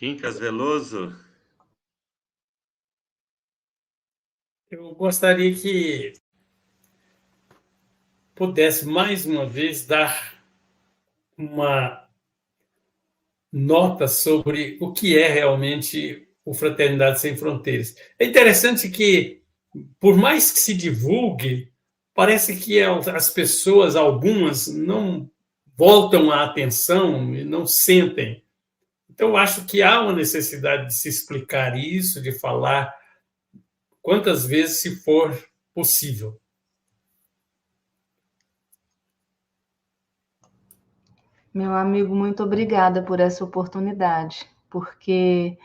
Quincas Veloso. Eu gostaria que pudesse, mais uma vez, dar uma nota sobre o que é realmente o Fraternidade Sem Fronteiras. É interessante que, por mais que se divulgue, parece que as pessoas, algumas, não voltam a atenção e não sentem. Então, eu acho que há uma necessidade de se explicar isso, de falar quantas vezes se for possível. Meu amigo, muito obrigada por essa oportunidade, porque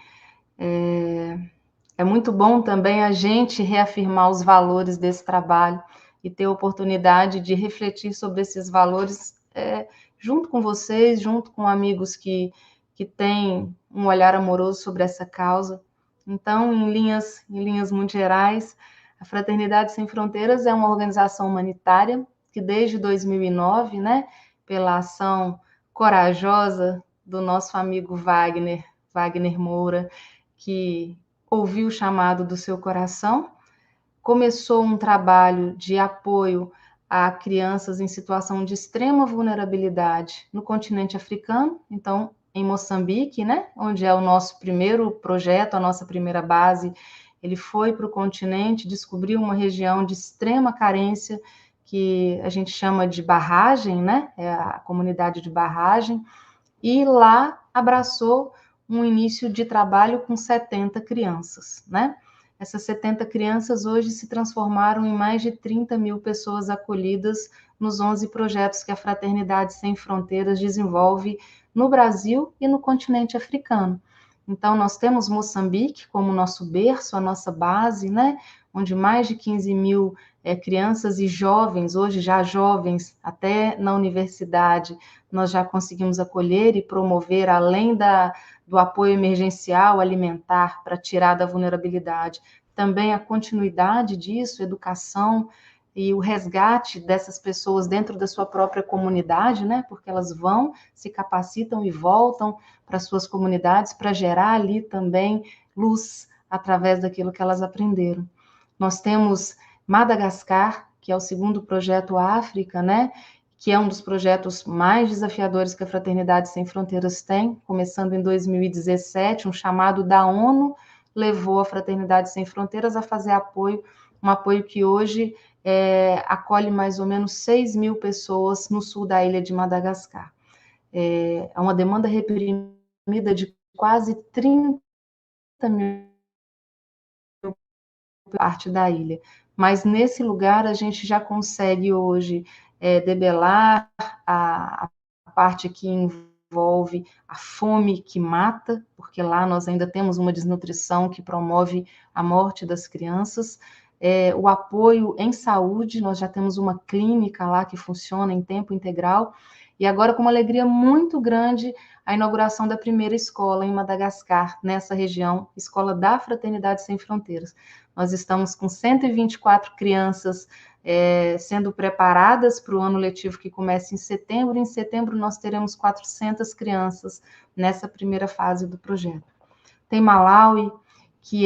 é muito bom também a gente reafirmar os valores desse trabalho e ter a oportunidade de refletir sobre esses valores junto com vocês, junto com amigos que têm um olhar amoroso sobre essa causa. Então, em linhas muito gerais, a Fraternidade Sem Fronteiras é uma organização humanitária que desde 2009, né, pela ação corajosa do nosso amigo Wagner Moura, que ouviu o chamado do seu coração, começou um trabalho de apoio a crianças em situação de extrema vulnerabilidade no continente africano, então em Moçambique, né, onde é o nosso primeiro projeto, a nossa primeira base. Ele foi para o continente, descobriu uma região de extrema carência que a gente chama de Barragem, né, é a comunidade de Barragem, e lá abraçou um início de trabalho com 70 crianças, né? Essas 70 crianças hoje se transformaram em mais de 30 mil pessoas acolhidas nos 11 projetos que a Fraternidade Sem Fronteiras desenvolve no Brasil e no continente africano. Então, nós temos Moçambique como nosso berço, a nossa base, né? Onde mais de 15 mil crianças e jovens, hoje já jovens, até na universidade, nós já conseguimos acolher e promover, além do apoio emergencial alimentar para tirar da vulnerabilidade, também a continuidade disso, educação e o resgate dessas pessoas dentro da sua própria comunidade, né? Porque elas vão, se capacitam e voltam para suas comunidades para gerar ali também luz através daquilo que elas aprenderam. Nós temos Madagascar, que é o segundo projeto África, né? Que é um dos projetos mais desafiadores que a Fraternidade Sem Fronteiras tem, começando em 2017, um chamado da ONU levou a Fraternidade Sem Fronteiras a fazer um apoio que hoje acolhe mais ou menos 6 mil pessoas no sul da ilha de Madagascar. É uma demanda reprimida de quase 30 mil parte da ilha. Mas nesse lugar a gente já consegue hoje debelar a parte que envolve a fome que mata, porque lá nós ainda temos uma desnutrição que promove a morte das crianças. O apoio em saúde, nós já temos uma clínica lá que funciona em tempo integral, e agora com uma alegria muito grande, a inauguração da primeira escola em Madagascar, nessa região, Escola da Fraternidade Sem Fronteiras. Nós estamos com 124 crianças sendo preparadas para o ano letivo que começa em setembro. Em setembro, nós teremos 400 crianças nessa primeira fase do projeto. Tem Malawi, que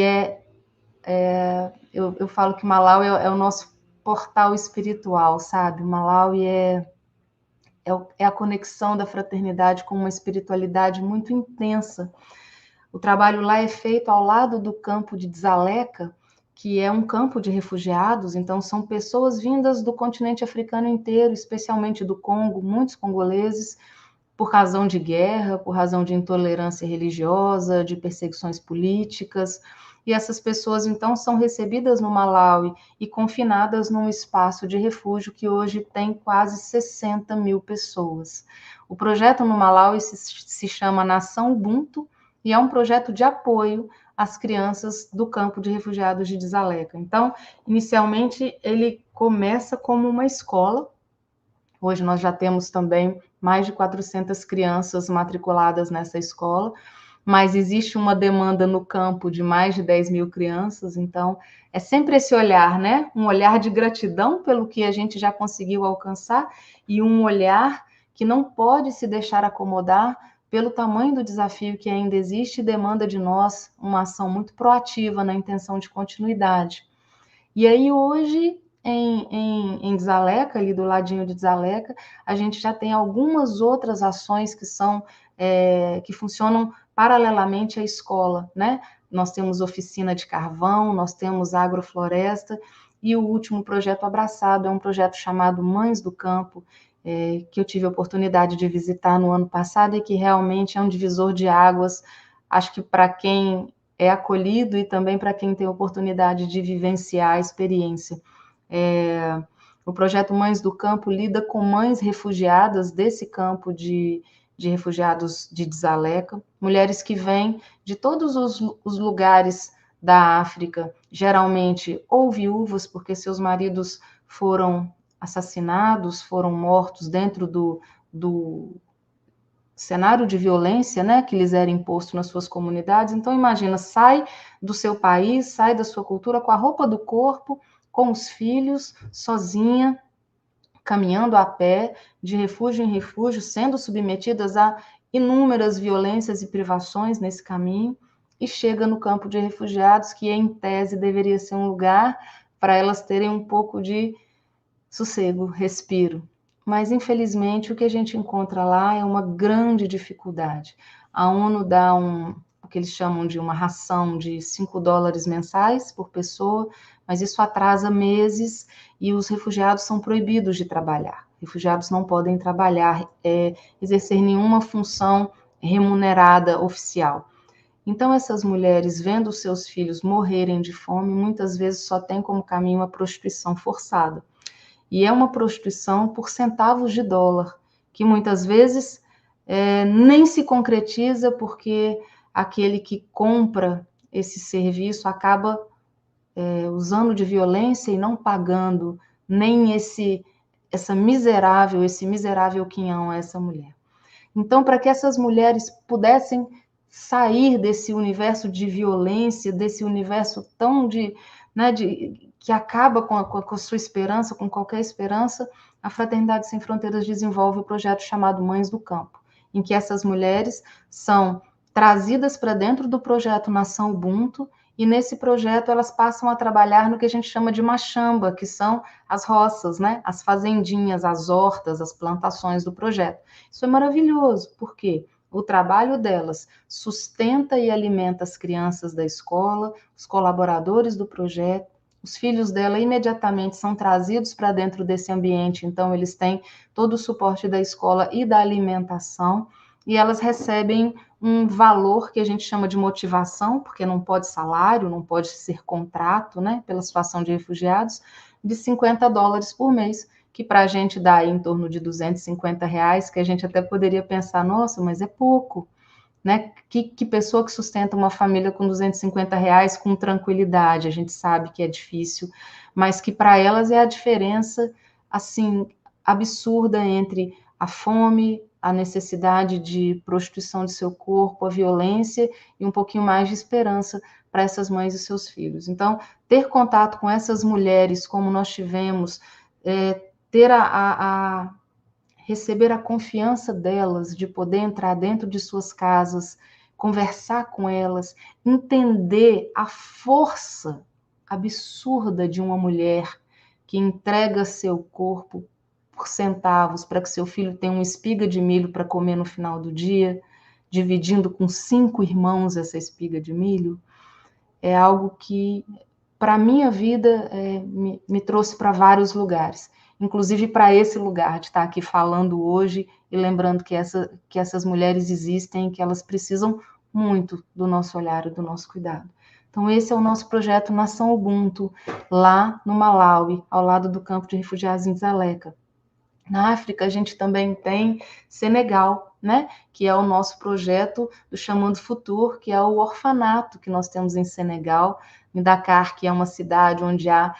eu falo que Malawi é o nosso portal espiritual, sabe? Malawi é a conexão da fraternidade com uma espiritualidade muito intensa. O trabalho lá é feito ao lado do campo de Dzaleka, que é um campo de refugiados, então são pessoas vindas do continente africano inteiro, especialmente do Congo, muitos congoleses, por razão de guerra, por razão de intolerância religiosa, de perseguições políticas, e essas pessoas então são recebidas no Malawi e confinadas num espaço de refúgio que hoje tem quase 60 mil pessoas. O projeto no Malawi se chama Nação Ubuntu, e é um projeto de apoio às crianças do campo de refugiados de Dzaleka. Então, inicialmente, ele começa como uma escola. Hoje nós já temos também mais de 400 crianças matriculadas nessa escola, mas existe uma demanda no campo de mais de 10 mil crianças, então é sempre esse olhar, né? Um olhar de gratidão pelo que a gente já conseguiu alcançar e um olhar que não pode se deixar acomodar pelo tamanho do desafio que ainda existe, demanda de nós uma ação muito proativa na intenção de continuidade. E aí hoje, em Desaleca, ali do ladinho de Desaleca, a gente já tem algumas outras ações que funcionam paralelamente à escola, né? Nós temos oficina de carvão, nós temos agrofloresta, e o último projeto abraçado é um projeto chamado Mães do Campo, que eu tive a oportunidade de visitar no ano passado e que realmente é um divisor de águas, acho que para quem é acolhido e também para quem tem a oportunidade de vivenciar a experiência. O projeto Mães do Campo lida com mães refugiadas desse campo de refugiados de Desaleca, mulheres que vêm de todos os lugares da África, geralmente ou viúvas, porque seus maridos foram assassinados, foram mortos dentro do cenário de violência, né, que lhes era imposto nas suas comunidades. Então, imagina, sai do seu país, sai da sua cultura com a roupa do corpo, com os filhos, sozinha, caminhando a pé, de refúgio em refúgio, sendo submetidas a inúmeras violências e privações nesse caminho, e chega no campo de refugiados, que em tese deveria ser um lugar para elas terem um pouco de sossego, respiro. Mas, infelizmente, o que a gente encontra lá é uma grande dificuldade. A ONU dá o que eles chamam de uma ração de $5 mensais por pessoa, mas isso atrasa meses e os refugiados são proibidos de trabalhar. Refugiados não podem trabalhar, exercer nenhuma função remunerada oficial. Então, essas mulheres, vendo seus filhos morrerem de fome, muitas vezes só têm como caminho a prostituição forçada. E é uma prostituição por centavos de dólar, que muitas vezes nem se concretiza porque aquele que compra esse serviço acaba usando de violência e não pagando nem esse miserável quinhão a essa mulher. Então, para que essas mulheres pudessem sair desse universo de violência, desse universo tão que acaba com a sua esperança, com qualquer esperança, a Fraternidade Sem Fronteiras desenvolve o projeto chamado Mães do Campo, em que essas mulheres são trazidas para dentro do projeto Nação Ubuntu, e nesse projeto elas passam a trabalhar no que a gente chama de machamba, que são as roças, né? As fazendinhas, as hortas, as plantações do projeto. Isso é maravilhoso, porque o trabalho delas sustenta e alimenta as crianças da escola, os colaboradores do projeto, os filhos dela imediatamente são trazidos para dentro desse ambiente, então eles têm todo o suporte da escola e da alimentação, e elas recebem um valor que a gente chama de motivação, porque não pode salário, não pode ser contrato, né, pela situação de refugiados, de $50 por mês, que para a gente dá aí em torno de R$250, que a gente até poderia pensar, nossa, mas é pouco, né? Que pessoa que sustenta uma família com R$250 com tranquilidade, a gente sabe que é difícil, mas que para elas é a diferença, assim, absurda entre a fome, a necessidade de prostituição de seu corpo, a violência e um pouquinho mais de esperança para essas mães e seus filhos. Então, ter contato com essas mulheres, como nós tivemos, ter receber a confiança delas, de poder entrar dentro de suas casas, conversar com elas, entender a força absurda de uma mulher que entrega seu corpo por centavos para que seu filho tenha uma espiga de milho para comer no final do dia, dividindo com 5 irmãos essa espiga de milho, é algo que, para a minha vida, me trouxe para vários lugares, inclusive para esse lugar de estar aqui falando hoje e lembrando que essas mulheres existem e que elas precisam muito do nosso olhar e do nosso cuidado. Então, esse é o nosso projeto Nação Ubuntu, lá no Malawi, ao lado do campo de refugiados em Dzaleka. Na África, a gente também tem Senegal, né? Que é o nosso projeto do Chamando Futuro, que é o orfanato que nós temos em Senegal, em Dakar, que é uma cidade onde há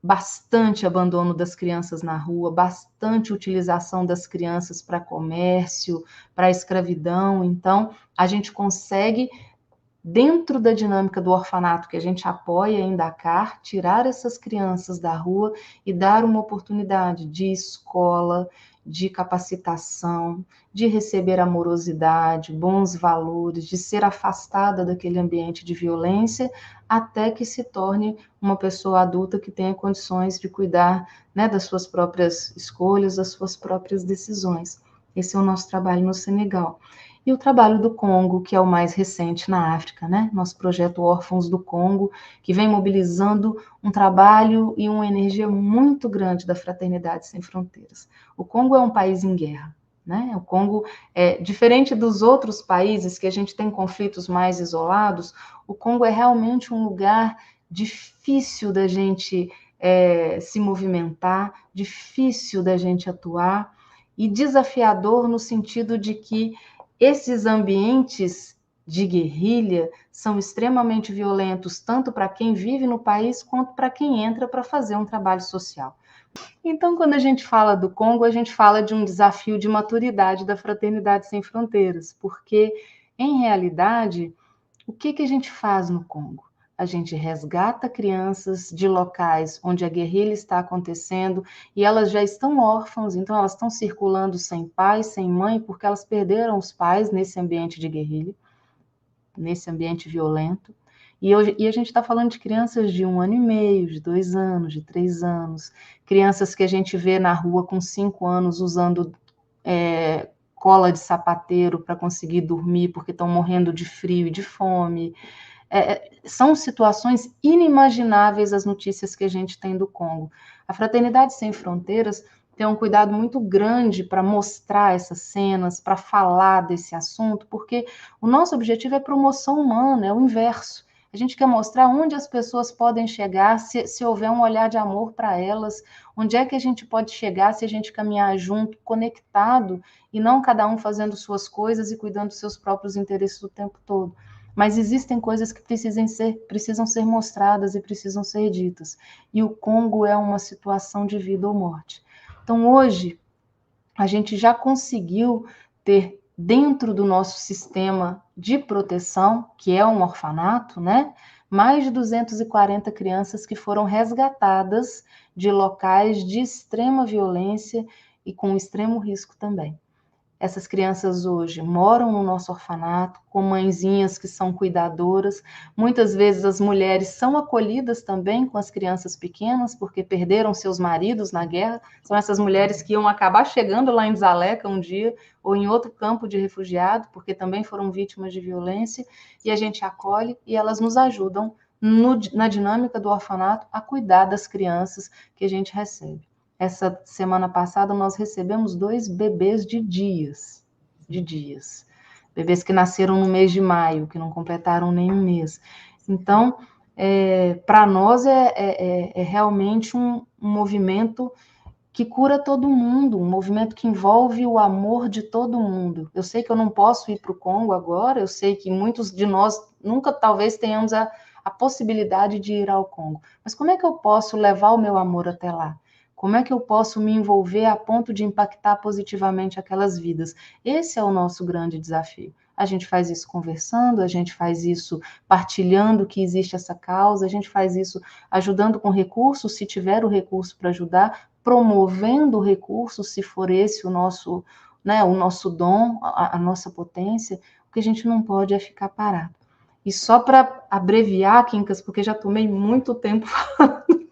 bastante abandono das crianças na rua, bastante utilização das crianças para comércio, para escravidão. Então, a gente consegue, dentro da dinâmica do orfanato que a gente apoia em Dakar, tirar essas crianças da rua e dar uma oportunidade de escola, de capacitação, de receber amorosidade, bons valores, de ser afastada daquele ambiente de violência, até que se torne uma pessoa adulta que tenha condições de cuidar, né, das suas próprias escolhas, das suas próprias decisões. Esse é o nosso trabalho no Senegal. E o trabalho do Congo, que é o mais recente na África, né? Nosso projeto Órfãos do Congo, que vem mobilizando um trabalho e uma energia muito grande da Fraternidade Sem Fronteiras. O Congo é um país em guerra, né? O Congo, diferente dos outros países que a gente tem conflitos mais isolados, o Congo é realmente um lugar difícil da gente se movimentar, difícil da gente atuar e desafiador no sentido de que esses ambientes de guerrilha são extremamente violentos, tanto para quem vive no país, quanto para quem entra para fazer um trabalho social. Então, quando a gente fala do Congo, a gente fala de um desafio de maturidade da Fraternidade Sem Fronteiras, porque, em realidade, o que a gente faz no Congo? A gente resgata crianças de locais onde a guerrilha está acontecendo e elas já estão órfãs, então elas estão circulando sem pai, sem mãe, porque elas perderam os pais nesse ambiente de guerrilha, nesse ambiente violento. E a gente está falando de crianças de 1 ano e meio, de 2 anos, de 3 anos, crianças que a gente vê na rua com 5 anos usando cola de sapateiro para conseguir dormir porque estão morrendo de frio e de fome. São situações inimagináveis as notícias que a gente tem do Congo. A Fraternidade Sem Fronteiras tem um cuidado muito grande para mostrar essas cenas, para falar desse assunto, porque o nosso objetivo é promoção humana, é o inverso. A gente quer mostrar onde as pessoas podem chegar se houver um olhar de amor para elas, onde é que a gente pode chegar se a gente caminhar junto, conectado, e não cada um fazendo suas coisas e cuidando dos seus próprios interesses o tempo todo. Mas existem coisas que precisam ser mostradas e precisam ser ditas. E o Congo é uma situação de vida ou morte. Então, hoje, a gente já conseguiu ter dentro do nosso sistema de proteção, que é um orfanato, né, mais de 240 crianças que foram resgatadas de locais de extrema violência e com extremo risco também. Essas crianças hoje moram no nosso orfanato, com mãezinhas que são cuidadoras. Muitas vezes as mulheres são acolhidas também com as crianças pequenas, porque perderam seus maridos na guerra. São essas mulheres que iam acabar chegando lá em Dzaleka um dia, ou em outro campo de refugiado, porque também foram vítimas de violência, e a gente acolhe e elas nos ajudam na dinâmica do orfanato a cuidar das crianças que a gente recebe. Essa semana passada nós recebemos 2 bebês de dias. Bebês que nasceram no mês de maio, que não completaram nem um mês. Então, para nós é realmente um movimento que cura todo mundo, um movimento que envolve o amor de todo mundo. Eu sei que eu não posso ir para o Congo agora, eu sei que muitos de nós nunca talvez tenhamos a possibilidade de ir ao Congo. Mas como é que eu posso levar o meu amor até lá? Como é que eu posso me envolver a ponto de impactar positivamente aquelas vidas? Esse é o nosso grande desafio. A gente faz isso conversando, a gente faz isso partilhando que existe essa causa, a gente faz isso ajudando com recursos, se tiver o recurso para ajudar, promovendo recursos, se for esse o nosso dom, a nossa potência. O que a gente não pode é ficar parado. E só para abreviar, Quincas, porque já tomei muito tempo falando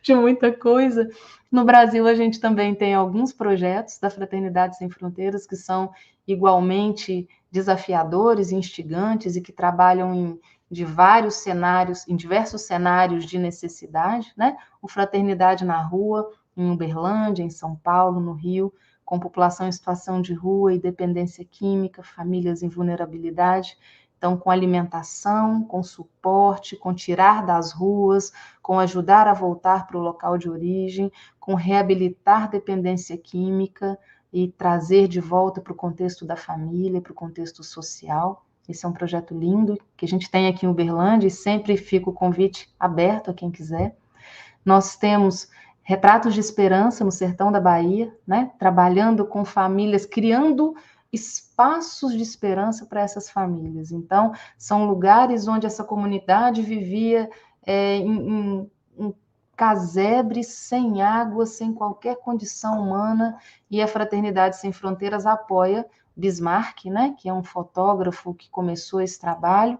de muita coisa, no Brasil a gente também tem alguns projetos da Fraternidade Sem Fronteiras que são igualmente desafiadores, instigantes e que trabalham em diversos cenários de necessidade, né? O Fraternidade na Rua, em Uberlândia, em São Paulo, no Rio, com população em situação de rua e dependência química, famílias em vulnerabilidade. Então, com alimentação, com suporte, com tirar das ruas, com ajudar a voltar para o local de origem, com reabilitar dependência química e trazer de volta para o contexto da família, para o contexto social. Esse é um projeto lindo que a gente tem aqui em Uberlândia e sempre fica o convite aberto a quem quiser. Nós temos Retratos de Esperança no sertão da Bahia, né? Trabalhando com famílias, criando espaços de esperança para essas famílias. Então, são lugares onde essa comunidade vivia casebre, sem água, sem qualquer condição humana, e a Fraternidade Sem Fronteiras apoia Bismarck, né, que é um fotógrafo que começou esse trabalho,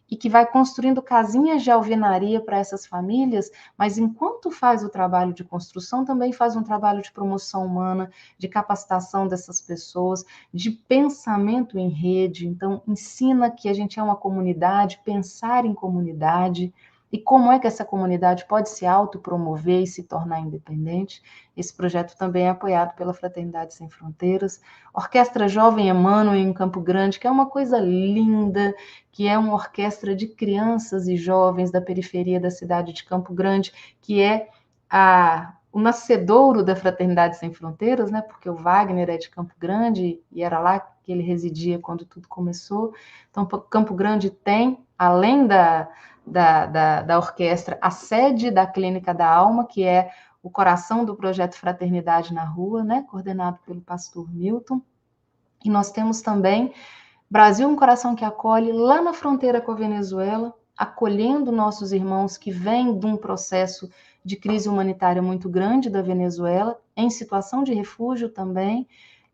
e que vai construindo casinhas de alvenaria para essas famílias, mas enquanto faz o trabalho de construção, também faz um trabalho de promoção humana, de capacitação dessas pessoas, de pensamento em rede. Então, ensina que a gente é uma comunidade, pensar em comunidade, e como é que essa comunidade pode se autopromover e se tornar independente. Esse projeto também é apoiado pela Fraternidade Sem Fronteiras. Orquestra Jovem Emmanuel em Campo Grande, que é uma coisa linda, que é uma orquestra de crianças e jovens da periferia da cidade de Campo Grande, que é o nascedouro da Fraternidade Sem Fronteiras, né? Porque o Wagner é de Campo Grande e era lá que ele residia quando tudo começou. Então, Campo Grande tem, além da orquestra, a sede da Clínica da Alma, que é o coração do projeto Fraternidade na Rua, né? Coordenado pelo pastor Milton. E nós temos também Brasil, um coração que acolhe, lá na fronteira com a Venezuela, acolhendo nossos irmãos que vêm de um processo de crise humanitária muito grande da Venezuela, em situação de refúgio também,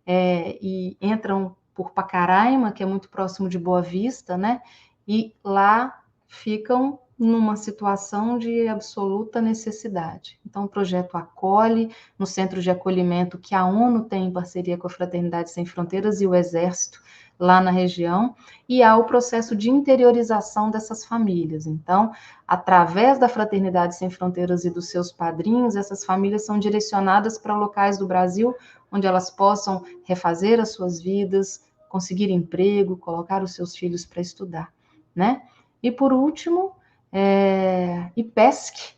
e entram por Pacaraima, que é muito próximo de Boa Vista, né? E lá ficam numa situação de absoluta necessidade. Então, o projeto acolhe no centro de acolhimento que a ONU tem em parceria com a Fraternidade Sem Fronteiras e o Exército, lá na região, e há o processo de interiorização dessas famílias. Então, através da Fraternidade Sem Fronteiras e dos seus padrinhos, essas famílias são direcionadas para locais do Brasil onde elas possam refazer as suas vidas, conseguir emprego, colocar os seus filhos para estudar, né? E por último, IPESC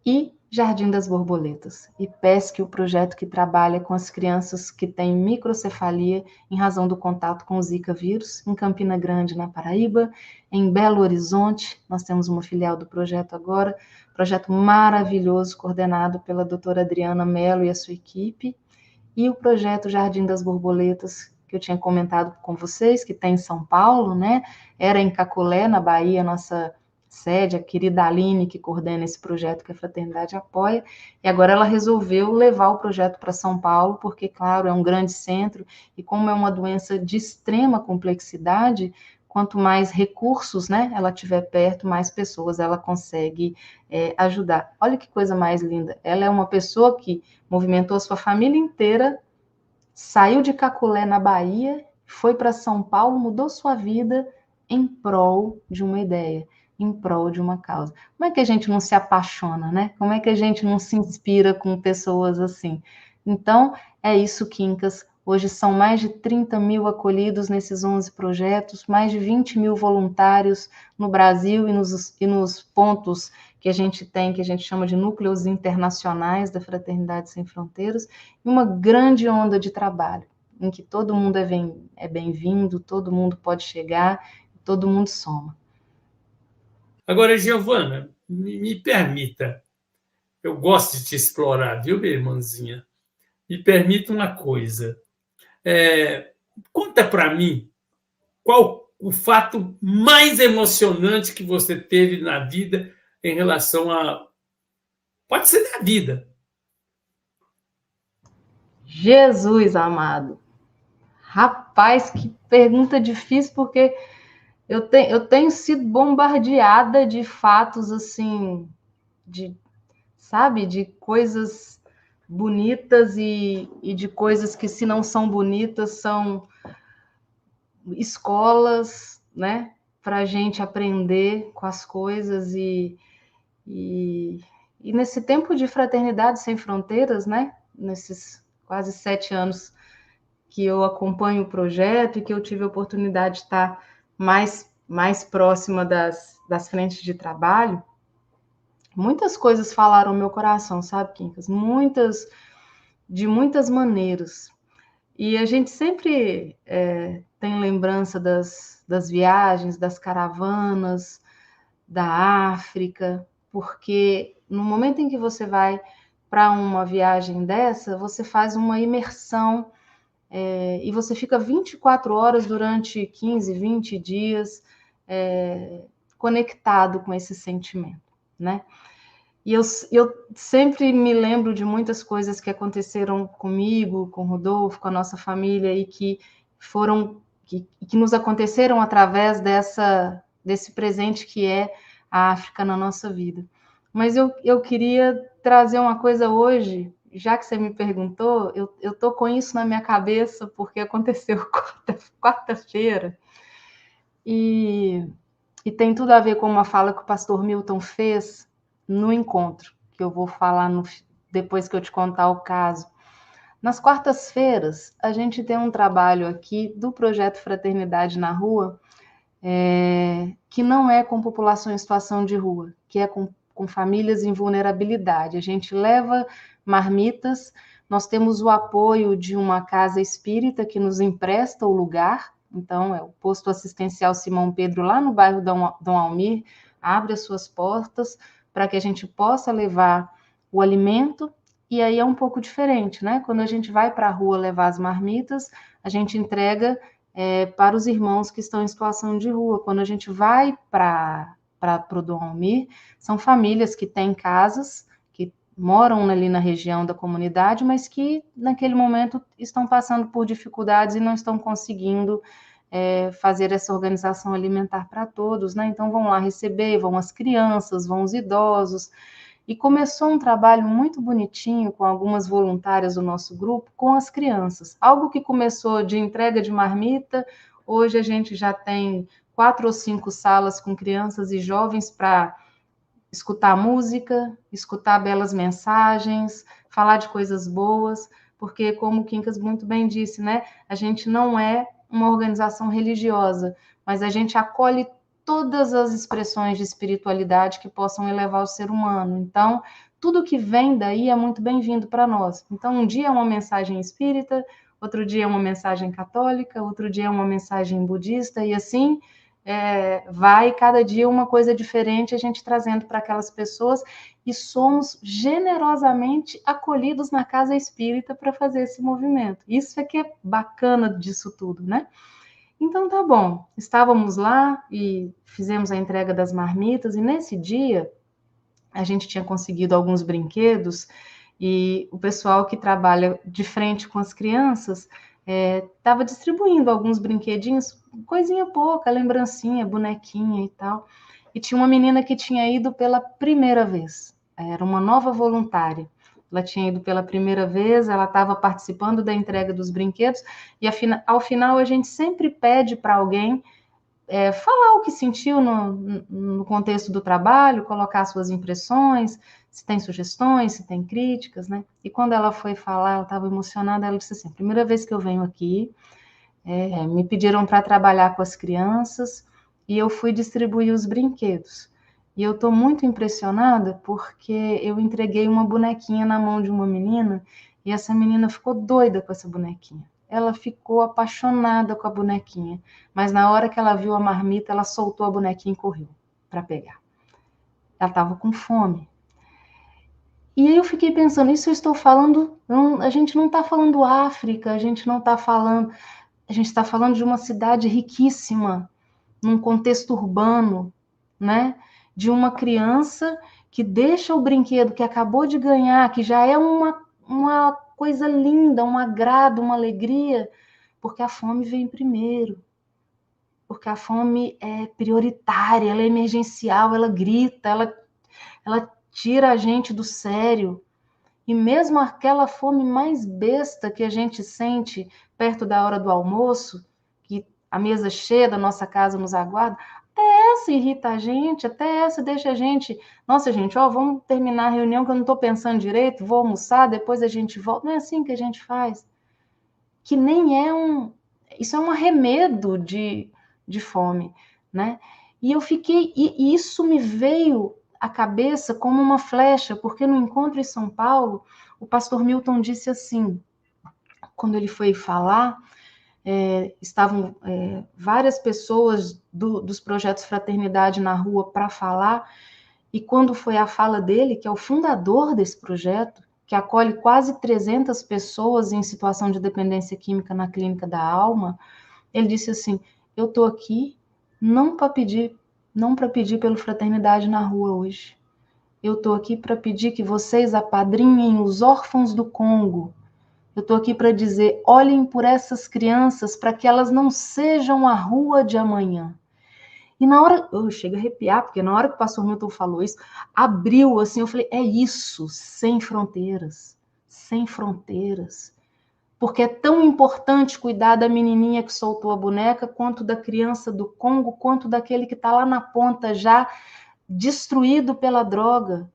e Jardim das Borboletas. IPESC, o projeto que trabalha com as crianças que têm microcefalia em razão do contato com o Zika vírus, em Campina Grande, na Paraíba, em Belo Horizonte, nós temos uma filial do projeto agora, projeto maravilhoso, coordenado pela doutora Adriana Mello e a sua equipe, e o projeto Jardim das Borboletas, que eu tinha comentado com vocês, que tem em São Paulo, né? Era em Caculé, na Bahia, nossa sede, a querida Aline, que coordena esse projeto que a Fraternidade apoia, e agora ela resolveu levar o projeto para São Paulo, porque, claro, é um grande centro, e como é uma doença de extrema complexidade, quanto mais recursos, né, ela tiver perto, mais pessoas ela consegue ajudar. Olha que coisa mais linda. Ela é uma pessoa que movimentou a sua família inteira, saiu de Caculé, na Bahia, foi para São Paulo, mudou sua vida em prol de uma ideia, em prol de uma causa. Como é que a gente não se apaixona, né? Como é que a gente não se inspira com pessoas assim? Então, é isso, Quincas. Hoje são mais de 30 mil acolhidos nesses 11 projetos, mais de 20 mil voluntários no Brasil e nos pontos que a gente tem, que a gente chama de núcleos internacionais da Fraternidade Sem Fronteiras, e uma grande onda de trabalho, em que todo mundo é bem-vindo, todo mundo pode chegar, todo mundo soma. Agora, Giovana, me permita, eu gosto de te explorar, viu, minha irmãzinha? Me permita uma coisa. Conta para mim qual o fato mais emocionante que você teve na vida em relação a... Pode ser da vida. Jesus amado. Rapaz, que pergunta difícil, porque eu tenho sido bombardeada de fatos assim, sabe, de coisas bonitas e de coisas que, se não são bonitas, são escolas, né, para a gente aprender com as coisas e nesse tempo de Fraternidade Sem Fronteiras, né, nesses quase 7 anos que eu acompanho o projeto e que eu tive a oportunidade de estar mais próxima das frentes de trabalho, muitas coisas falaram ao meu coração, sabe, Quincas? De muitas maneiras. E a gente sempre tem lembrança das viagens, das caravanas, da África, porque no momento em que você vai para uma viagem dessa, você faz uma imersão e você fica 24 horas durante 15, 20 dias conectado com esse sentimento, né? E eu sempre me lembro de muitas coisas que aconteceram comigo, com o Rodolfo, com a nossa família, e que que nos aconteceram através desse presente que é a África na nossa vida. Mas eu queria trazer uma coisa hoje, já que você me perguntou, eu estou com isso na minha cabeça, porque aconteceu quarta-feira, e tem tudo a ver com uma fala que o pastor Milton fez no encontro, que eu vou falar depois que eu te contar o caso. Nas quartas-feiras, a gente tem um trabalho aqui do projeto Fraternidade na Rua, que não é com população em situação de rua, que é com famílias em vulnerabilidade. A gente leva marmitas, nós temos o apoio de uma casa espírita que nos empresta o lugar, então é o posto assistencial Simão Pedro, lá no bairro Dom Almir, abre as suas portas para que a gente possa levar o alimento, e aí é um pouco diferente, né? Quando a gente vai para a rua levar as marmitas, a gente entrega para os irmãos que estão em situação de rua. Quando a gente vai para o Dom Almir, são famílias que têm casas, que moram ali na região da comunidade, mas que naquele momento estão passando por dificuldades e não estão conseguindo fazer essa organização alimentar para todos, né? Então vão lá receber, vão as crianças, vão os idosos. E começou um trabalho muito bonitinho com algumas voluntárias do nosso grupo, com as crianças. Algo que começou de entrega de marmita, hoje a gente já tem 4 ou 5 salas com crianças e jovens para escutar música, escutar belas mensagens, falar de coisas boas, porque, como o Quincas muito bem disse, né, a gente não é uma organização religiosa, mas a gente acolhe todas as expressões de espiritualidade que possam elevar o ser humano. Então, tudo que vem daí é muito bem-vindo para nós. Então, um dia é uma mensagem espírita, outro dia é uma mensagem católica, outro dia é uma mensagem budista, e assim vai cada dia uma coisa diferente, a gente trazendo para aquelas pessoas, e somos generosamente acolhidos na casa espírita para fazer esse movimento. Isso é que é bacana disso tudo, né? Então tá bom, estávamos lá e fizemos a entrega das marmitas, e nesse dia a gente tinha conseguido alguns brinquedos, e o pessoal que trabalha de frente com as crianças estava distribuindo alguns brinquedinhos, coisinha pouca, lembrancinha, bonequinha e tal. E tinha uma menina que tinha ido pela primeira vez, era uma nova voluntária. Ela tinha ido pela primeira vez, ela estava participando da entrega dos brinquedos, e ao final a gente sempre pede para alguém falar o que sentiu no contexto do trabalho, colocar suas impressões, se tem sugestões, se tem críticas, né? E quando ela foi falar, ela estava emocionada, ela disse assim, primeira vez que eu venho aqui, me pediram para trabalhar com as crianças e eu fui distribuir os brinquedos. E eu estou muito impressionada porque eu entreguei uma bonequinha na mão de uma menina e essa menina ficou doida com essa bonequinha. Ela ficou apaixonada com a bonequinha, mas na hora que ela viu a marmita, ela soltou a bonequinha e correu para pegar. Ela estava com fome. E aí eu fiquei pensando, isso eu estou falando, a gente não está falando África, a gente está falando de uma cidade riquíssima, num contexto urbano, né? De uma criança que deixa o brinquedo que acabou de ganhar, que já é uma coisa linda, um agrado, uma alegria, porque a fome vem primeiro, porque a fome é prioritária, ela é emergencial, ela grita, ela tira a gente do sério. E mesmo aquela fome mais besta que a gente sente perto da hora do almoço, que a mesa cheia da nossa casa nos aguarda, até essa irrita a gente, até essa deixa a gente, nossa gente, vamos terminar a reunião que eu não estou pensando direito, vou almoçar, depois a gente volta. Não é assim que a gente faz. Que nem isso é um arremedo de fome, né? E eu fiquei, e isso me veio à cabeça como uma flecha, porque no encontro em São Paulo, o pastor Milton disse assim, quando ele foi falar, estavam várias pessoas dos projetos Fraternidade na Rua para falar, e quando foi a fala dele, que é o fundador desse projeto, que acolhe quase 300 pessoas em situação de dependência química na Clínica da Alma, ele disse assim, eu estou aqui não para pedir pelo Fraternidade na Rua hoje. Eu estou aqui para pedir que vocês apadrinhem os órfãos do Congo. Eu estou aqui para dizer, olhem por essas crianças para que elas não sejam a rua de amanhã. E na hora, eu chego a arrepiar, porque na hora que o pastor Milton falou isso, abriu assim, eu falei, é isso, sem fronteiras, sem fronteiras. Porque é tão importante cuidar da menininha que soltou a boneca, quanto da criança do Congo, quanto daquele que está lá na ponta já destruído pela droga.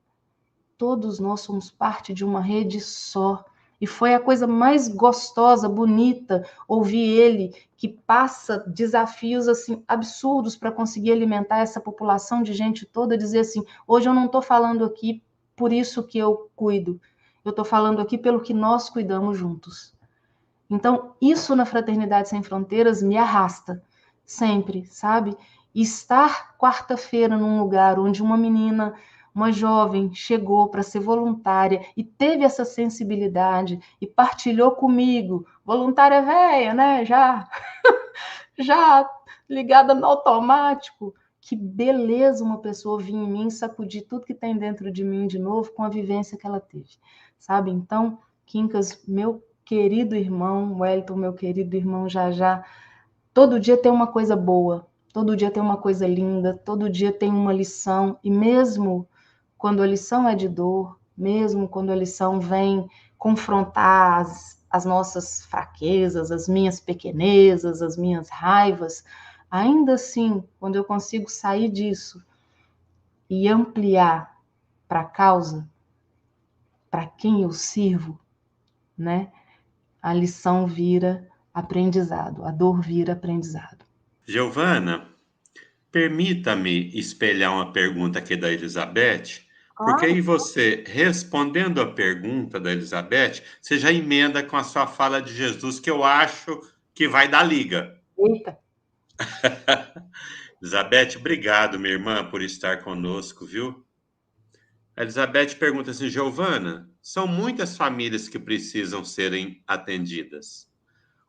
Todos nós somos parte de uma rede só. E foi a coisa mais gostosa, bonita, ouvir ele, que passa desafios assim absurdos para conseguir alimentar essa população de gente toda, dizer assim, hoje eu não estou falando aqui por isso que eu cuido, eu estou falando aqui pelo que nós cuidamos juntos. Então, isso na Fraternidade Sem Fronteiras me arrasta, sempre, sabe? E estar quarta-feira num lugar onde uma menina, uma jovem, chegou para ser voluntária e teve essa sensibilidade e partilhou comigo, voluntária velha, né? Já ligada no automático. Que beleza uma pessoa vir em mim, sacudir tudo que tem dentro de mim de novo com a vivência que ela teve, sabe? Então, Quincas, meu querido irmão, Wellington, meu querido irmão Já, todo dia tem uma coisa boa, todo dia tem uma coisa linda, todo dia tem uma lição, e mesmo quando a lição é de dor, mesmo quando a lição vem confrontar as nossas fraquezas, as minhas pequenezas, as minhas raivas, ainda assim, quando eu consigo sair disso e ampliar para a causa, para quem eu sirvo, né? A lição vira aprendizado, a dor vira aprendizado. Giovana, permita-me espelhar uma pergunta aqui da Elizabeth, porque Claro. aí você, respondendo a pergunta da Elizabeth, você já emenda com a sua fala de Jesus, que eu acho que vai dar liga. Eita. Elizabeth, obrigado, minha irmã, por estar conosco, viu? A Elizabeth pergunta assim, Giovana, são muitas famílias que precisam serem atendidas.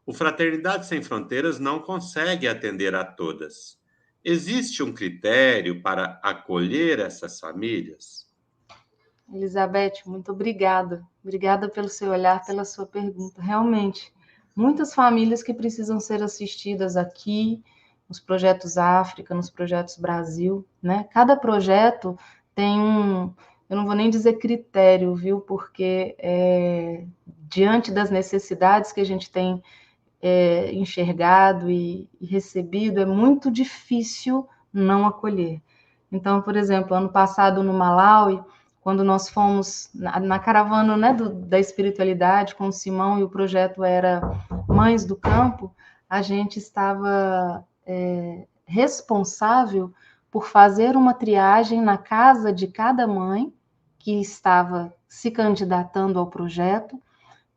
O Fraternidade Sem Fronteiras não consegue atender a todas. Existe um critério para acolher essas famílias? Elizabeth, muito obrigada. Obrigada pelo seu olhar, pela sua pergunta. Realmente, muitas famílias que precisam ser assistidas aqui, nos projetos África, nos projetos Brasil, né? Cada projeto tem eu não vou nem dizer critério, viu? Porque diante das necessidades que a gente tem enxergado e recebido, é muito difícil não acolher. Então, por exemplo, ano passado no Malawi, quando nós fomos na caravana, né, da espiritualidade com o Simão, e o projeto era Mães do Campo, a gente estava responsável por fazer uma triagem na casa de cada mãe que estava se candidatando ao projeto,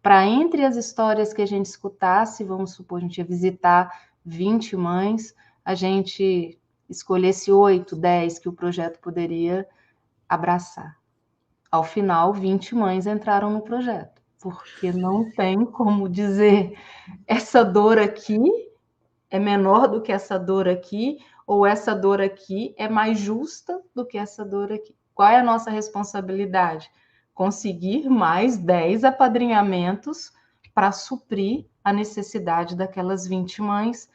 para entre as histórias que a gente escutasse, vamos supor, a gente ia visitar 20 mães, a gente escolhesse 8, 10 que o projeto poderia abraçar. Ao final, 20 mães entraram no projeto, porque não tem como dizer essa dor aqui é menor do que essa dor aqui, ou essa dor aqui é mais justa do que essa dor aqui. Qual é a nossa responsabilidade? Conseguir mais 10 apadrinhamentos para suprir a necessidade daquelas 20 mães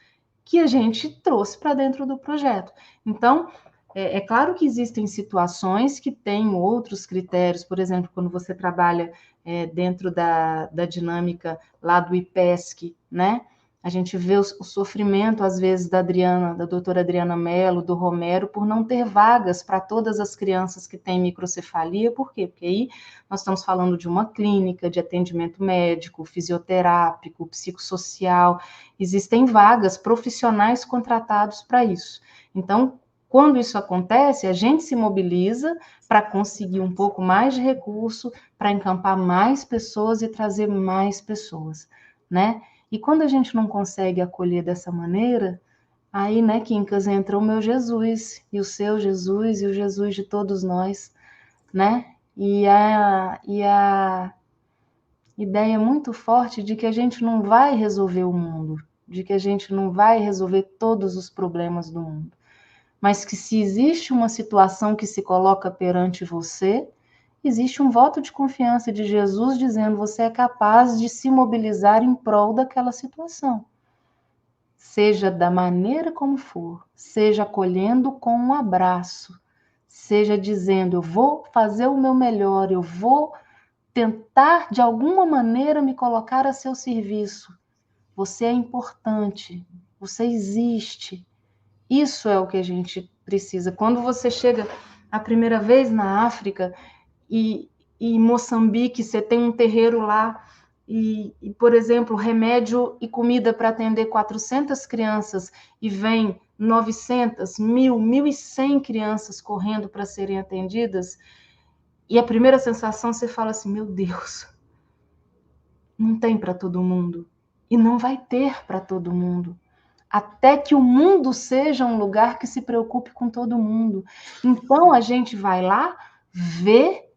que a gente trouxe para dentro do projeto. Então, é claro que existem situações que têm outros critérios, por exemplo, quando você trabalha dentro da dinâmica lá do IPESC, né? A gente vê o sofrimento, às vezes, da doutora Adriana Mello, do Romero, por não ter vagas para todas as crianças que têm microcefalia. Por quê? Porque aí nós estamos falando de uma clínica de atendimento médico, fisioterápico, psicossocial. Existem vagas profissionais contratados para isso. Então, quando isso acontece, a gente se mobiliza para conseguir um pouco mais de recurso, para encampar mais pessoas e trazer mais pessoas, né? E quando a gente não consegue acolher dessa maneira, aí, né, Quincas, entra o meu Jesus, e o seu Jesus, e o Jesus de todos nós, né? E a ideia muito forte de que a gente não vai resolver o mundo, de que a gente não vai resolver todos os problemas do mundo, mas que se existe uma situação que se coloca perante você, existe um voto de confiança de Jesus dizendo que você é capaz de se mobilizar em prol daquela situação. Seja da maneira como for, seja acolhendo com um abraço, seja dizendo, eu vou fazer o meu melhor, eu vou tentar de alguma maneira me colocar a seu serviço. Você é importante, você existe. Isso é o que a gente precisa. Quando você chega a primeira vez na África e em Moçambique, você tem um terreiro lá e, por exemplo, remédio e comida para atender 400 crianças e vem 900, 1.100 crianças correndo para serem atendidas, e a primeira sensação você fala assim, meu Deus, não tem para todo mundo e não vai ter para todo mundo. Até que o mundo seja um lugar que se preocupe com todo mundo. Então a gente vai lá, vê,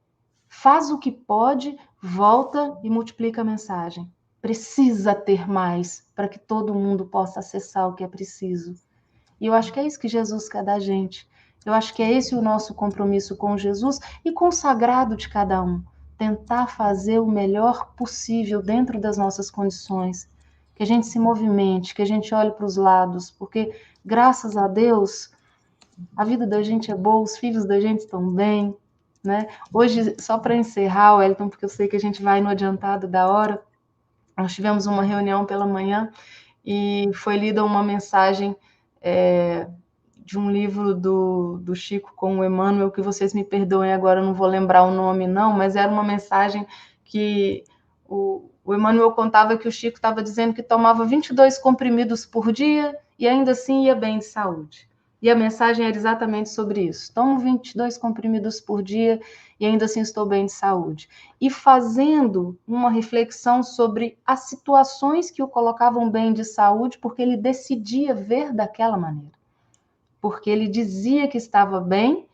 faz o que pode, volta e multiplica a mensagem. Precisa ter mais para que todo mundo possa acessar o que é preciso. E eu acho que é isso que Jesus quer da gente. Eu acho que é esse o nosso compromisso com Jesus e com o sagrado de cada um. Tentar fazer o melhor possível dentro das nossas condições. Que a gente se movimente, que a gente olhe para os lados, porque, graças a Deus, a vida da gente é boa, os filhos da gente estão bem, né? Hoje, só para encerrar, Wellington, porque eu sei que a gente vai no adiantado da hora, nós tivemos uma reunião pela manhã e foi lida uma mensagem de um livro do Chico com o Emmanuel, que vocês me perdoem agora, eu não vou lembrar o nome não, mas era uma mensagem que o Emmanuel contava que o Chico estava dizendo que tomava 22 comprimidos por dia e ainda assim ia bem de saúde. E a mensagem era exatamente sobre isso. Tomo 22 comprimidos por dia e ainda assim estou bem de saúde. E fazendo uma reflexão sobre as situações que o colocavam bem de saúde, porque ele decidia ver daquela maneira. Porque ele dizia que estava bem,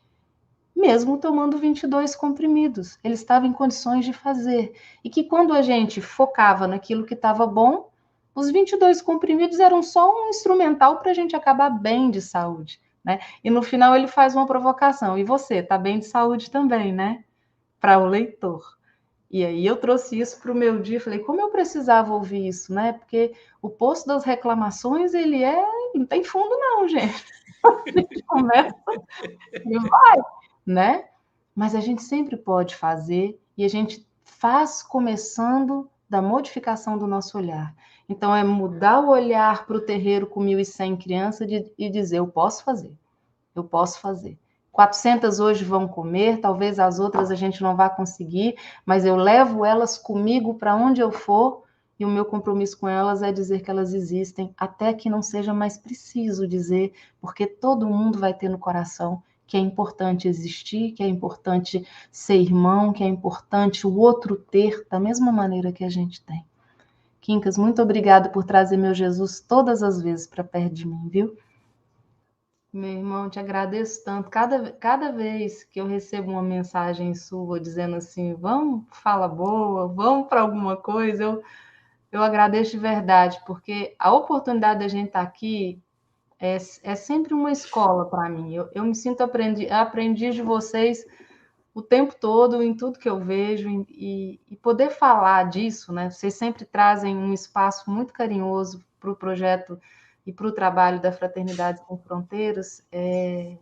mesmo tomando 22 comprimidos. Ele estava em condições de fazer. E que quando a gente focava naquilo que estava bom, os 22 comprimidos eram só um instrumental para a gente acabar bem de saúde, né? E no final ele faz uma provocação. E você, está bem de saúde também, né? Para o leitor. E aí eu trouxe isso para o meu dia, falei, como eu precisava ouvir isso, né? Porque o poço das reclamações, ele não tem fundo não, gente. A gente começa e vai, né? Mas a gente sempre pode fazer e a gente faz começando da modificação do nosso olhar. Então, é mudar o olhar para o terreiro com 1.100 crianças e dizer, eu posso fazer, eu posso fazer. 400 hoje vão comer, talvez as outras a gente não vá conseguir, mas eu levo elas comigo para onde eu for e o meu compromisso com elas é dizer que elas existem, até que não seja mais preciso dizer, porque todo mundo vai ter no coração que é importante existir, que é importante ser irmão, que é importante o outro ter da mesma maneira que a gente tem. Quincas, muito obrigada por trazer meu Jesus todas as vezes para perto de mim, viu? Meu irmão, te agradeço tanto. Cada vez que eu recebo uma mensagem sua dizendo assim, vamos, fala boa, vamos para alguma coisa, eu agradeço de verdade, porque a oportunidade da gente estar aqui é sempre uma escola para mim. Eu me sinto aprendiz de vocês o tempo todo, em tudo que eu vejo, e poder falar disso, né? Vocês sempre trazem um espaço muito carinhoso para o projeto e para o trabalho da Fraternidade Sem Fronteiras.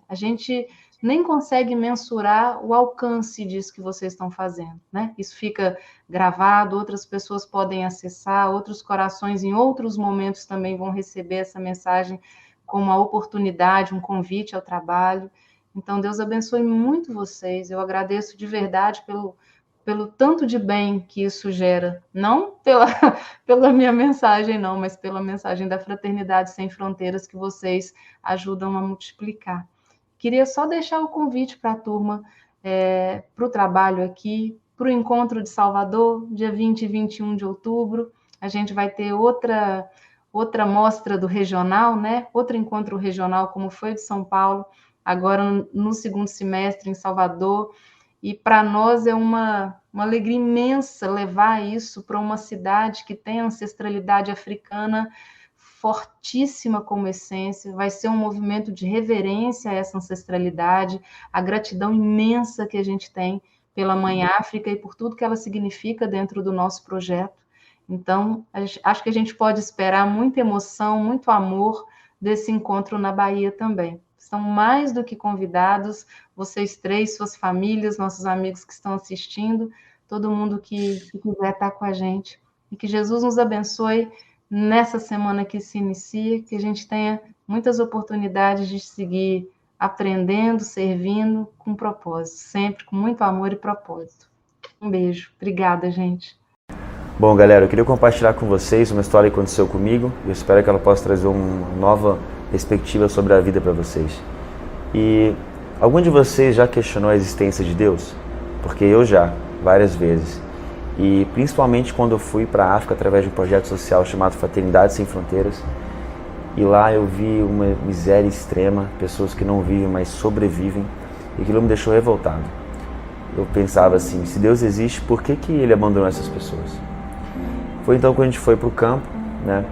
A gente nem consegue mensurar o alcance disso que vocês estão fazendo, né? Isso fica gravado, outras pessoas podem acessar, outros corações em outros momentos também vão receber essa mensagem como uma oportunidade, um convite ao trabalho. Então, Deus abençoe muito vocês. Eu agradeço de verdade pelo tanto de bem que isso gera. Não pela minha mensagem, não, mas pela mensagem da Fraternidade Sem Fronteiras que vocês ajudam a multiplicar. Queria só deixar o convite para a turma, para o trabalho aqui, para o encontro de Salvador, dia 20 e 21 de outubro. A gente vai ter outra mostra do regional, né? Outro encontro regional, como foi de São Paulo, agora no segundo semestre em Salvador, e para nós é uma alegria imensa levar isso para uma cidade que tem ancestralidade africana fortíssima como essência, vai ser um movimento de reverência a essa ancestralidade, a gratidão imensa que a gente tem pela Mãe África e por tudo que ela significa dentro do nosso projeto. Então, acho que a gente pode esperar muita emoção, muito amor desse encontro na Bahia também. Estão mais do que convidados, vocês três, suas famílias, nossos amigos que estão assistindo, todo mundo que quiser estar com a gente. E que Jesus nos abençoe nessa semana que se inicia, que a gente tenha muitas oportunidades de seguir aprendendo, servindo com propósito, sempre com muito amor e propósito. Um beijo. Obrigada, gente. Bom, galera, eu queria compartilhar com vocês uma história que aconteceu comigo e eu espero que ela possa trazer uma nova perspectiva sobre a vida para vocês. E algum de vocês já questionou a existência de Deus? Porque eu já, várias vezes. E principalmente quando eu fui para a África através de um projeto social chamado Fraternidade Sem Fronteiras. E lá eu vi uma miséria extrema, pessoas que não vivem, mas sobrevivem. E aquilo me deixou revoltado. Eu pensava assim, se Deus existe, por que ele abandonou essas pessoas? Foi então que a gente foi para o campo, né?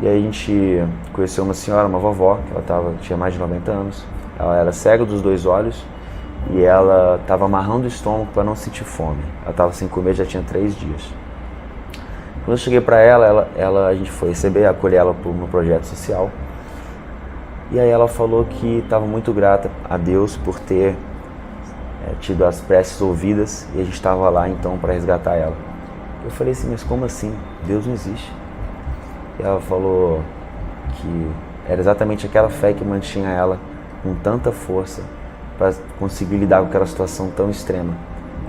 E aí a gente conheceu uma senhora, uma vovó, que ela tinha mais de 90 anos. Ela era cega dos 2 olhos e ela estava amarrando o estômago para não sentir fome. Ela estava sem comer já tinha 3 dias. Quando eu cheguei para ela, a gente foi acolher ela no projeto social. E aí ela falou que estava muito grata a Deus por ter tido as preces ouvidas e a gente estava lá então para resgatar ela. Eu falei assim, mas como assim? Deus não existe. E ela falou que era exatamente aquela fé que mantinha ela com tanta força para conseguir lidar com aquela situação tão extrema.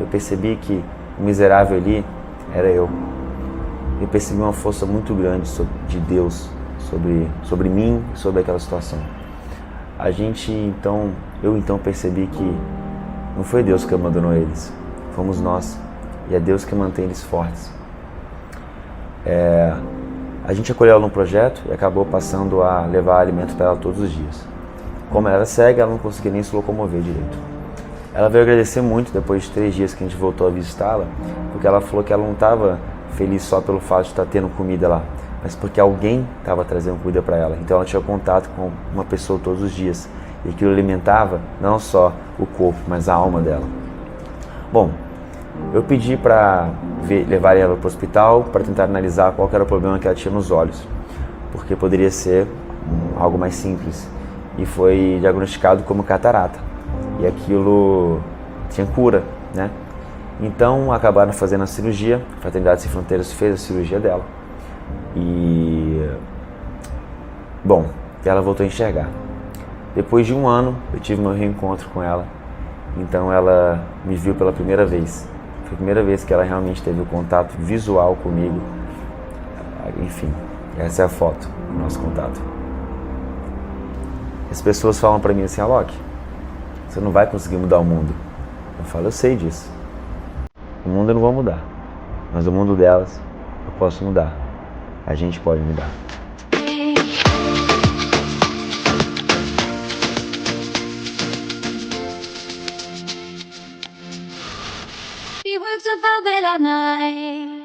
Eu percebi que o miserável ali era eu. Eu percebi uma força muito grande de Deus sobre mim e sobre aquela situação. Eu então percebi que não foi Deus que abandonou eles, fomos nós. E é Deus que mantém eles fortes. A gente acolheu ela num projeto e acabou passando a levar alimento para ela todos os dias. Como ela era cega, ela não conseguia nem se locomover direito. Ela veio agradecer muito depois de 3 dias que a gente voltou a visitá-la, porque ela falou que ela não estava feliz só pelo fato de estar tendo comida lá, mas porque alguém estava trazendo comida para ela. Então ela tinha contato com uma pessoa todos os dias e aquilo alimentava não só o corpo, mas a alma dela. Bom, eu pedi para levar ela para o hospital para tentar analisar qual era o problema que ela tinha nos olhos, porque poderia ser algo mais simples. E foi diagnosticado como catarata. E aquilo tinha cura, né? Então acabaram fazendo a cirurgia, a Fraternidade Sem Fronteiras fez a cirurgia dela. E, bom, ela voltou a enxergar. Depois de 1 ano, eu tive meu reencontro com ela. Então ela me viu pela primeira vez. Foi a primeira vez que ela realmente teve o contato visual comigo. Enfim, essa é a foto do nosso contato. As pessoas falam pra mim assim, Alok, você não vai conseguir mudar o mundo. Eu falo, eu sei disso. O mundo eu não vou mudar, mas o mundo delas eu posso mudar. A gente pode mudar. We worked above it at night.